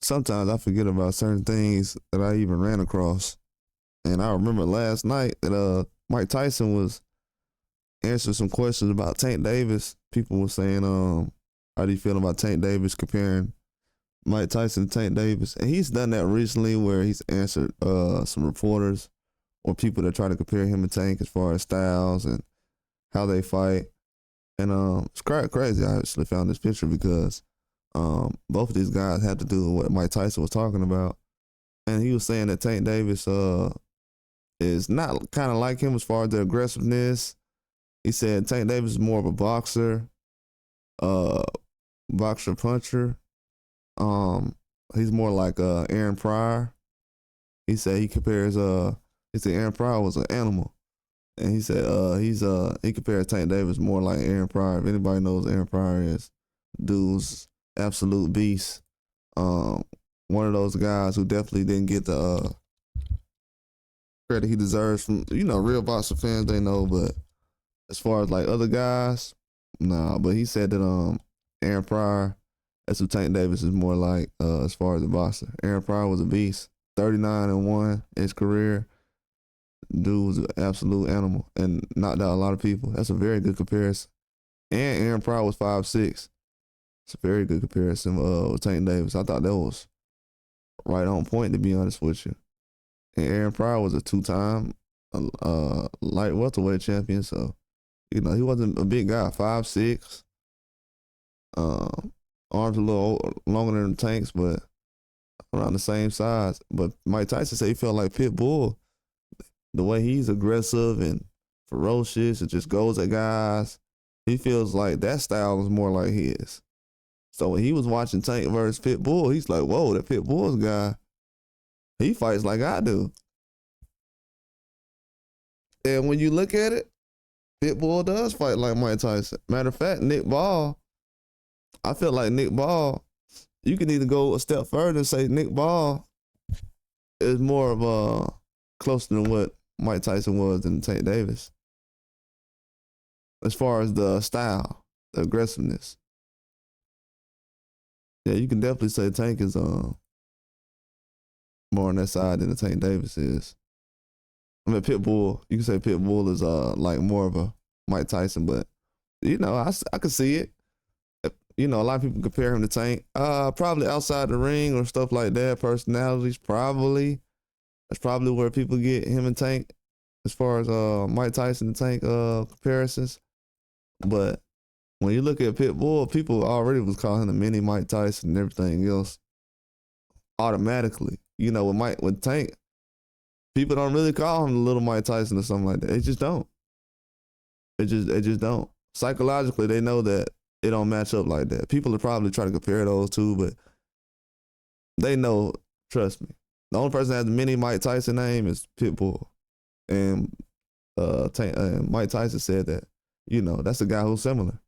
sometimes I forget about certain things that I even ran across. And I remember last night that Mike Tyson was answering some questions about Tank Davis. People were saying, how do you feel about Tank Davis, comparing Mike Tyson to Tank Davis? And he's done that recently where he's answered some reporters or people that try to compare him and Tank as far as styles and how they fight. And it's quite crazy. I actually found this picture because both of these guys had to do what Mike Tyson was talking about. And he was saying that Tank Davis is not kind of like him as far as the aggressiveness. He said Tank Davis is more of a boxer, boxer puncher. He's more like Aaron Pryor. He said he compares he said Aaron Pryor was an animal. And he said he compared Tank Davis more like Aaron Pryor. If anybody knows Aaron Pryor is, dude's absolute beast. One of those guys who definitely didn't get the credit he deserves from, real boxing fans, they know, but as far as like other guys, nah. But he said that Aaron Pryor, that's who Tank Davis is more like as far as the boxer. Aaron Pryor was a beast, 39-1 in his career. Dude was an absolute animal and knocked out a lot of people. That's a very good comparison. And Aaron Pryor was 5'6". It's a very good comparison with Tank Davis. I thought that was right on point, to be honest with you. And Aaron Pryor was a two-time light welterweight champion, so he wasn't a big guy. 5'6". Arms a little longer than Tank's, but around the same size. But Mike Tyson said he felt like Pitbull. The way he's aggressive and ferocious and just goes at guys, he feels like that style is more like his. So when he was watching Tank versus Pitbull, he's like, whoa, that Pitbull's guy, he fights like I do. And when you look at it, Pitbull does fight like Mike Tyson. Matter of fact, Nick Ball, I feel like Nick Ball, you can either go a step further and say Nick Ball is more of a closer than what Mike Tyson was than Tank Davis. As far as the style, the aggressiveness. Yeah, you can definitely say Tank is more on that side than the Tank Davis is. I mean, Pitbull, you can say Pitbull is like more of a Mike Tyson, but I can see it. A lot of people compare him to Tank. Probably outside the ring or stuff like that, personalities, probably. That's probably where people get him and Tank as far as Mike Tyson and Tank comparisons. But when you look at Pitbull, people already was calling him the mini Mike Tyson and everything else automatically. With Tank, people don't really call him the little Mike Tyson or something like that. They just don't. They just don't. Psychologically, they know that it don't match up like that. People are probably trying to compare those two, but they know, trust me. The only person that has the mini Mike Tyson name is Pitbull. And Mike Tyson said that, that's a guy who's similar.